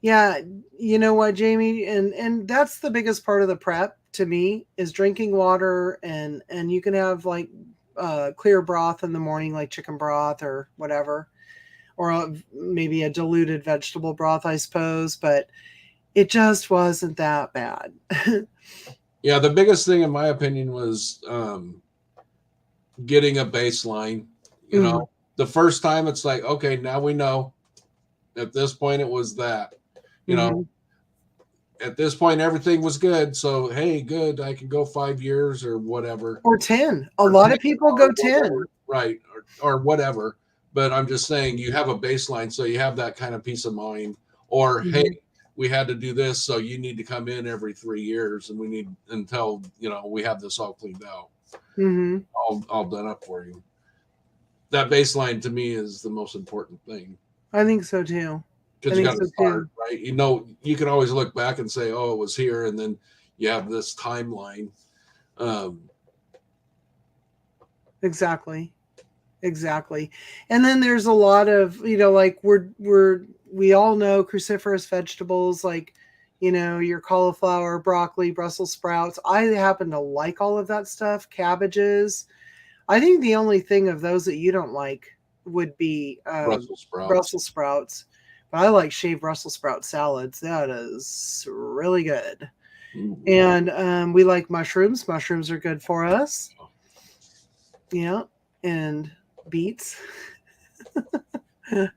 Yeah, you know what, Jamie, and that's the biggest part of the prep to me, is drinking water, and you can have like clear broth in the morning, like chicken broth or whatever, or maybe a diluted vegetable broth, I suppose, but it just wasn't that bad. Yeah, the biggest thing, in my opinion, was getting a baseline. The first time it's like, okay, now we know. At this point, it was that. At this point, everything was good. So, hey, good, I can go 5 years or whatever. Or 10. A lot of people go 10. Right, or whatever. But I'm just saying, you have a baseline, so you have that kind of peace of mind. Or, hey, we had to do this, so you need to come in every 3 years, and we need until, we have this all cleaned out. All done up for you. That baseline, to me, is the most important thing. I think so, too. Because you got to start, right? You can always look back and say, oh, it was here, and then you have this timeline. Exactly. And then there's a lot of, like we all know cruciferous vegetables, like, your cauliflower, broccoli, Brussels sprouts. I happen to like all of that stuff. Cabbages. I think the only thing of those that you don't like would be Brussels sprouts. But I like shaved Brussels sprout salads. That is really good. And we like mushrooms. Mushrooms are good for us. Yeah. And beets. I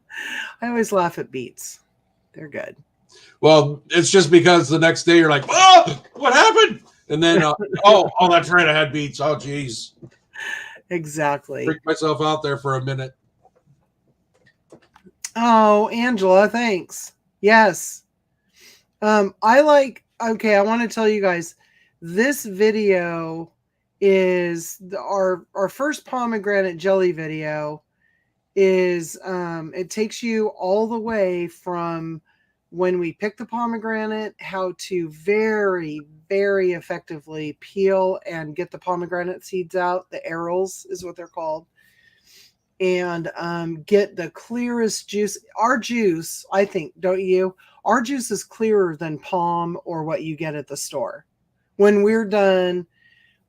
always laugh at beets. They're good. Well, it's just because the next day you're like, oh, what happened? And then, oh, that's right, I had beets. Oh, geez. Exactly. Freak myself out there for a minute. Oh, Angela, thanks. Yes. I want to tell you guys, this video is our first pomegranate jelly video. Is it takes you all the way from when we pick the pomegranate, how to very, very effectively peel and get the pomegranate seeds out. The arils is what they're called. And get the clearest juice. Our juice, I think, don't you? Our juice is clearer than palm or what you get at the store. When we're done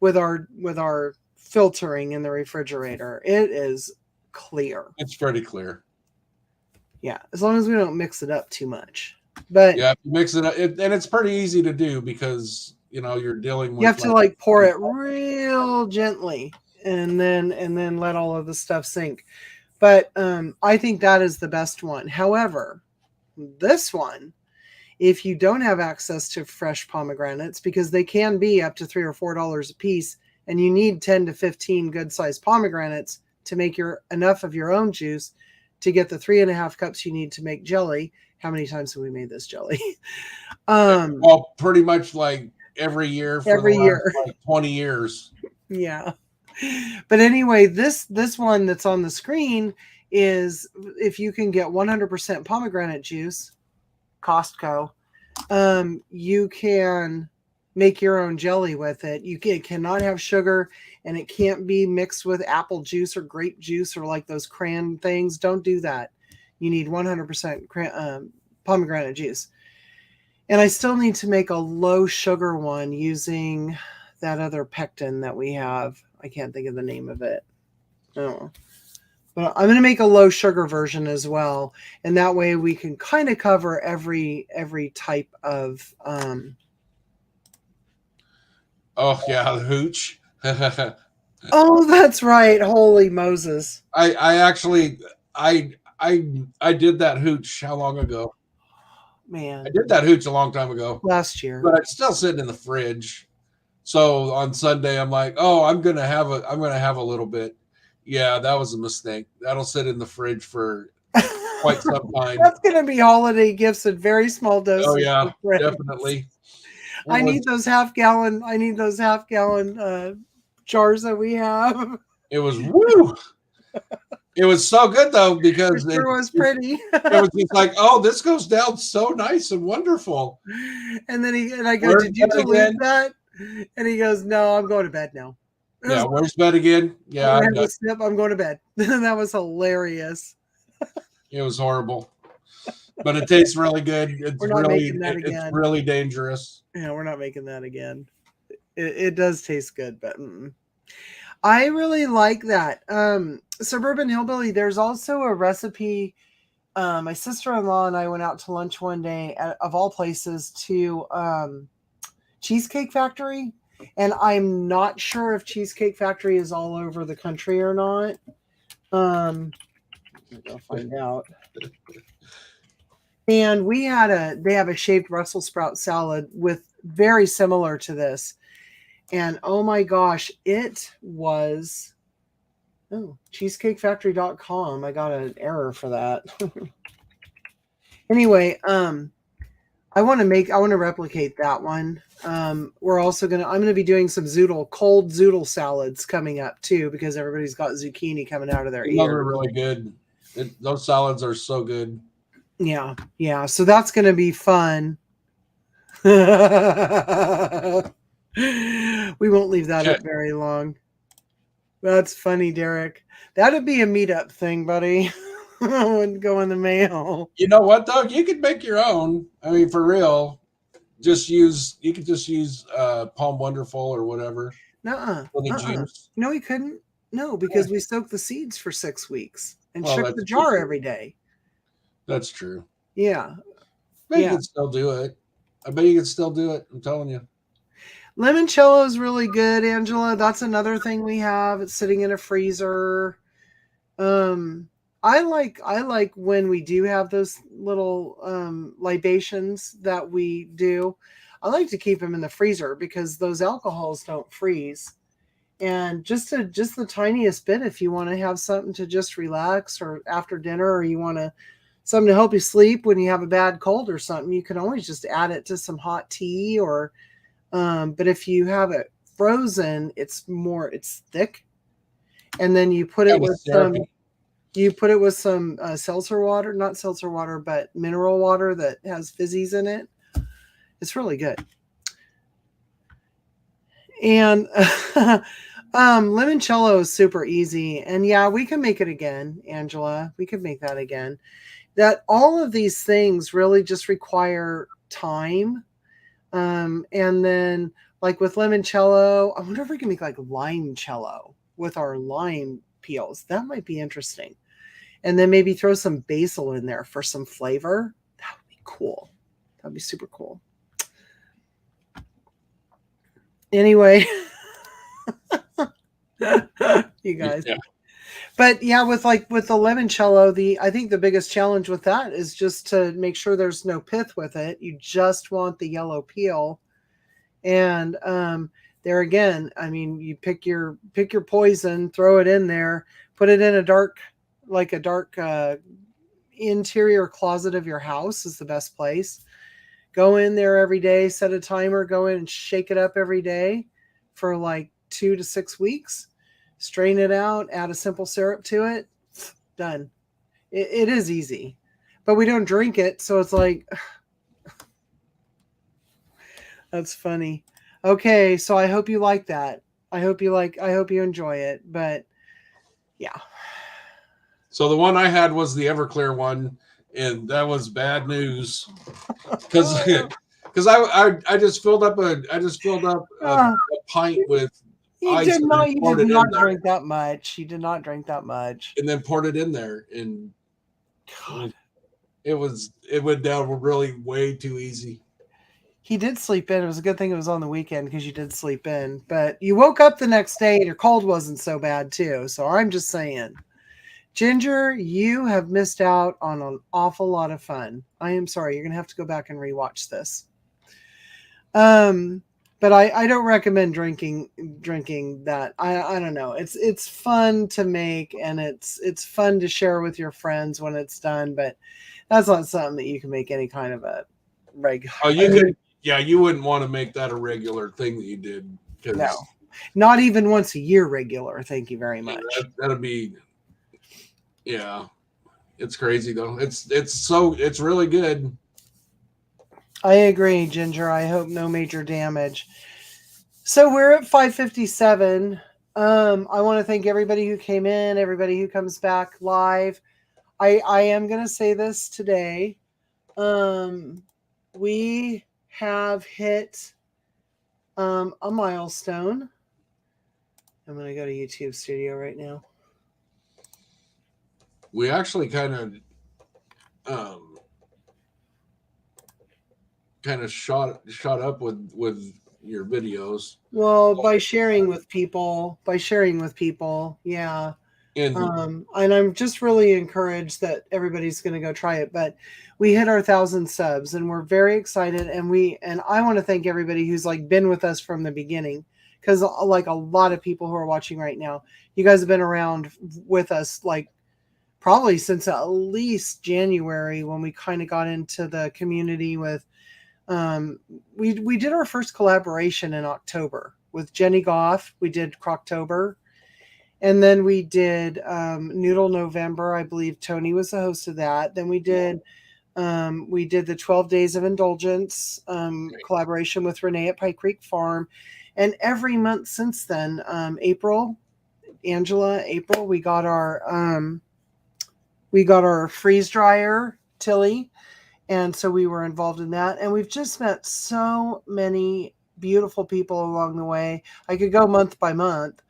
with our filtering in the refrigerator, it is clear. It's pretty clear. Yeah, as long as we don't mix it up too much. But yeah, if you mix it up, and it's pretty easy to do because you're dealing with. You have to pour it real gently. And then let all of the stuff sink. But I think that is the best one. However, this one, if you don't have access to fresh pomegranates, because they can be up to $3 or $4 a piece, and you need 10 to 15 good-sized pomegranates to make enough of your own juice, to get the 3.5 cups you need to make jelly. How many times have we made this jelly? Well, pretty much like every year for the Every last year. like 20 years. Yeah. But anyway, this one that's on the screen is if you can get 100% pomegranate juice, Costco, you can make your own jelly with it. It cannot have sugar, and it can't be mixed with apple juice or grape juice or like those cran things. Don't do that. You need 100% pomegranate juice. And I still need to make a low sugar one using that other pectin that we have. I can't think of the name of it. Oh. But I'm going to make a low sugar version as well. And that way we can kind of cover every type of... Oh, yeah, the hooch. Oh, that's right. Holy Moses. I actually, I did that hooch how long ago? Man. I did that hooch a long time ago. Last year. But it's still sitting in the fridge. So on Sunday, I'm like, oh, I'm gonna have a little bit. Yeah, that was a mistake. That'll sit in the fridge for quite some time. That's gonna be holiday gifts in very small doses. Oh yeah, definitely. I need those half-gallon jars that we have. It was woo. It was so good though because it sure was pretty. It was just like, oh, this goes down so nice and wonderful. And then I go, did you delete that? And he goes, no, I'm going to bed now. Yeah, where's bed again? Yeah, I'm going to bed. That was hilarious. It was horrible, but it tastes really good. It's really dangerous. Yeah, we're not making that again. It does taste good, but I really like that. Suburban Hillbilly, there's also a recipe. My sister-in-law and I went out to lunch one day of all places to Cheesecake Factory. And I'm not sure if Cheesecake Factory is all over the country or not. I'll find out. And they have a shaved Brussels sprout salad with very similar to this. And oh my gosh, it was cheesecakefactory.com. I got an error for that. Anyway, I want to replicate that one. I'm going to be doing some cold zoodle salads coming up too, because everybody's got zucchini coming out of their ears. Those are really good. Those salads are so good. Yeah. Yeah. So that's going to be fun. We won't leave that up very long. That's funny, Derek. That'd be a meetup thing, buddy. Wouldn't go in the mail. You know what, Doug? You could make your own. I mean, for real. You could just use Palm Wonderful or whatever. For the juice. No, we couldn't. No, because we soaked the seeds for 6 weeks and shook the jar every day. That's true. Yeah. But you can still do it. I bet you can still do it. I'm telling you. Limoncello is really good, Angela. That's another thing we have. It's sitting in a freezer. I like when we do have those little libations that we do. I like to keep them in the freezer because those alcohols don't freeze. And just the tiniest bit, if you want to have something to just relax or after dinner, or you want something to help you sleep when you have a bad cold or something, you can always just add it to some hot tea or. But if you have it frozen, it's thick, and then you put it with some seltzer water, not seltzer water, but mineral water that has fizzies in it. It's really good. And limoncello is super easy, and yeah, we can make it again, Angela. We could make that again. That all of these things really just require time. And then like with limoncello, I wonder if we can make like limecello with our lime peels. That might be interesting. And then maybe throw some basil in there for some flavor. That would be cool. That'd be super cool. Anyway, you guys. Yeah. But yeah, with the limoncello, I think the biggest challenge with that is just to make sure there's no pith with it. You just want the yellow peel. And there again, I mean, you pick your poison, throw it in there, put it in a dark like a dark interior closet of your house is the best place. Go in there every day, set a timer, go in and shake it up every day for like 2 to 6 weeks. Strain it out, add a simple syrup to it, done. It is easy, but we don't drink it, so it's like that's funny. Okay, so I hope you like that. I hope you enjoy it. But yeah. So the one I had was the Everclear one, and that was bad news because I just filled up a pint with ice and then You poured did it not in there, drink that much. You did not drink that much. and then poured it in there, and God. it went down really way too easy. He did sleep in. It was a good thing it was on the weekend because you did sleep in. But you woke up the next day and your cold wasn't so bad too. So I'm just saying. Ginger, you have missed out on an awful lot of fun. I am sorry. You're going to have to go back and rewatch this. But I don't recommend drinking that. I don't know. It's fun to make and it's fun to share with your friends when it's done, but that's not something that you can make any kind of a regular. Oh, you could, yeah, you wouldn't want to make that a regular thing that you did. No, not even once a year regular. Thank you very much. Yeah, that'd be, yeah, it's crazy though. It's really good. I agree, Ginger. I hope no major damage. So we're at 5:57. I want to thank everybody who came in, everybody who comes back live. I am going to say this today. We have hit a milestone. I'm going to go to YouTube Studio right now. We actually kind of shot up with your videos. Well, by sharing with people, yeah. And I'm just really encouraged that everybody's going to go try it. But we hit our 1,000 subs, and we're very excited. And I want to thank everybody who's like been with us from the beginning, because like a lot of people who are watching right now, you guys have been around with us like probably since at least January when we kind of got into the community with. We did our first collaboration in October with Jenny Goff. We did Croctober. And then we did Noodle November. I believe Tony was the host of that. Then we did the 12 Days of Indulgence collaboration with Renee at Pike Creek Farm. And every month since then, April, we got our freeze dryer, Tilly. And so we were involved in that. And we've just met so many beautiful people along the way. I could go month by month.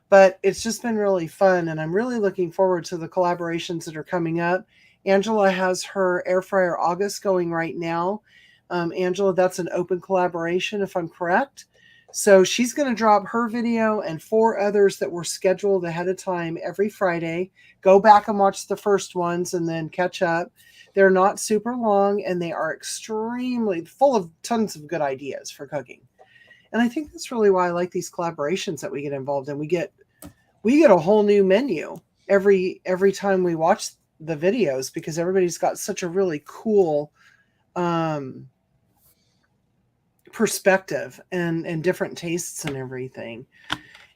But it's just been really fun, and I'm really looking forward to the collaborations that are coming up. Angela has her Air Fryer August going right now. Angela, that's an open collaboration, if I'm correct. So she's going to drop her video and 4 others that were scheduled ahead of time every Friday. Go back and watch the first ones and then catch up. They're not super long, and they are extremely full of tons of good ideas for cooking. And I think that's really why I like these collaborations that we get involved in. We get a whole new menu every time we watch the videos, because everybody's got such a really cool perspective and different tastes and everything.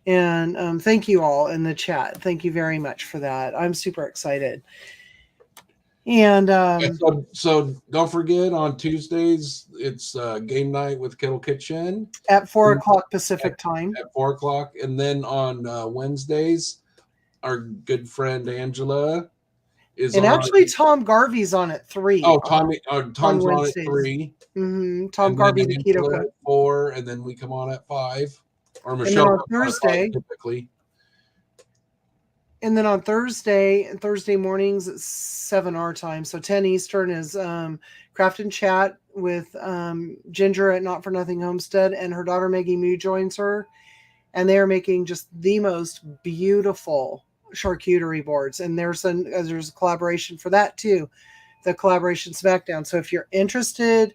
And thank you all in the chat. Thank you very much for that. I'm super excited. And so don't forget, on Tuesdays it's game night with Kettle Kitchen at 4:00 Pacific time. At 4:00, and then on Wednesdays, our good friend Angela is and on. Actually, Tom Garvey's on at 3. Oh, Tom's on at 3. Mm-hmm. Tom Garvey, the keto cook, at 4, and then we come on at 5. Or Michelle, and then on Thursday, 5, typically. And then on Thursday mornings at 7 our time, so 10 Eastern, is Craft and Chat with Ginger at Not For Nothing Homestead, and her daughter Maggie Moo joins her, and they are making just the most beautiful charcuterie boards. And there's a collaboration for that too, the collaboration Smackdown. So if you're interested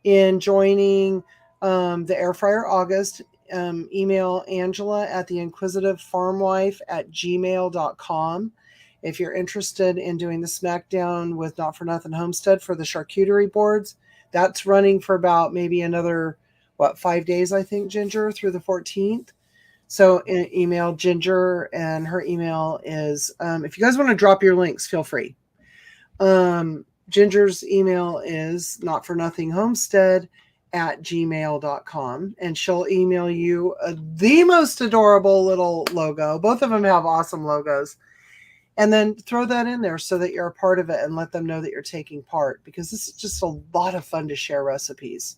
in joining the Air Fryer August, email Angela at theinquisitivefarmwife@gmail.com, If you're interested in doing the SmackDown with Not For Nothing Homestead for the charcuterie boards, that's running for about maybe another, 5 days, I think, Ginger, through the 14th. So email Ginger, and her email is, if you guys want to drop your links, feel free. Ginger's email is notfornothing@gmail.com, and she'll email you the most adorable little logo. Both of them have awesome logos. And then throw that in there so that you're a part of it, and let them know that you're taking part, because this is just a lot of fun to share recipes.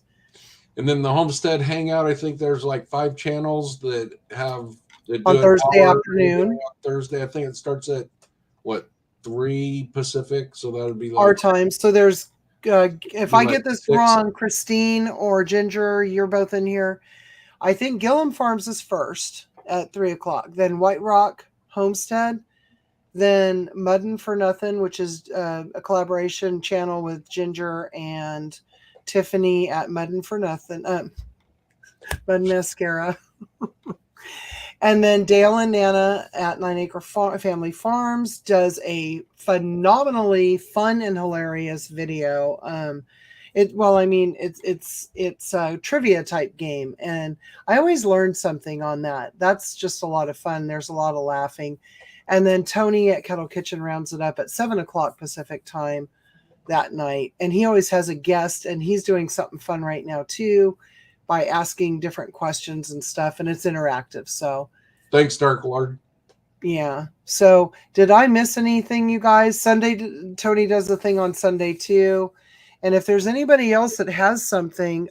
And then the Homestead Hangout, I think there's like 5 channels that have on Thursday afternoon. On Thursday, I think it starts at 3 Pacific, so that would be like our time. So there's if I get this wrong, Christine or Ginger, you're both in here. I think Gillum Farms is first at 3:00. Then White Rock Homestead. Then Muddin' for Nothing, which is a collaboration channel with Ginger and Tiffany at Muddin' for Nothing. Muddin' Mascara. And then Dale and Nana at 9 Acre Family Farms does a phenomenally fun and hilarious video. It's a trivia type game, and I always learn something on that. That's just a lot of fun. There's a lot of laughing. And then Tony at Kettle Kitchen rounds it up at 7:00 Pacific time that night. And he always has a guest, and he's doing something fun right now too, by asking different questions and stuff, and it's interactive. So thanks, Dark Lord. Yeah. So did I miss anything, you guys? Sunday, Tony does the thing on Sunday too. And if there's anybody else that has something,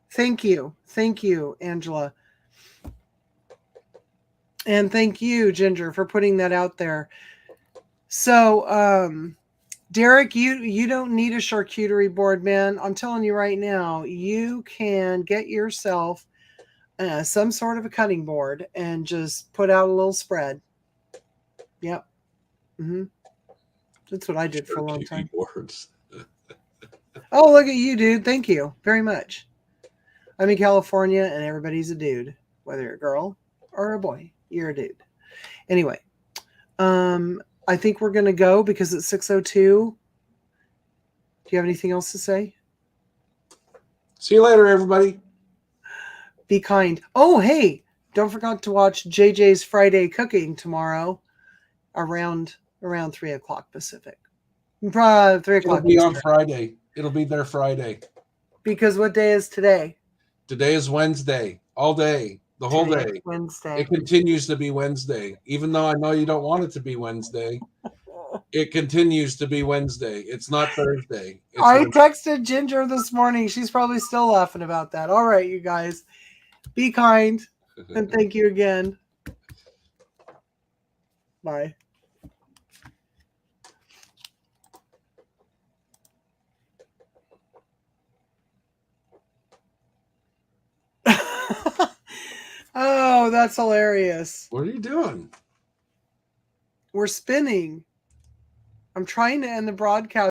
thank you. Thank you, Angela. And thank you, Ginger, for putting that out there. So, Derek, you don't need a charcuterie board, man. I'm telling you right now, you can get yourself some sort of a cutting board and just put out a little spread. Yep. That's what I did for a long time. Boards. Oh, look at you, dude. Thank you very much. I'm in California, and everybody's a dude, whether you're a girl or a boy. You're a dude. Anyway, I think we're going to go because it's 6:02. Do you have anything else to say? See you later, everybody. Be kind. Oh, hey, don't forget to watch JJ's Friday Cooking tomorrow around 3:00 Pacific. 3:00. It'll be on Friday. It'll be there Friday. Because what day is today? Today is Wednesday. All day. The whole day. Wednesday. It continues to be Wednesday. Even though I know you don't want it to be Wednesday, it continues to be Wednesday. It's not Thursday. I texted Ginger this morning. She's probably still laughing about that. All right, you guys. Be kind. And thank you again. Bye. Oh, that's hilarious. What are you doing? We're spinning. I'm trying to end the broadcast.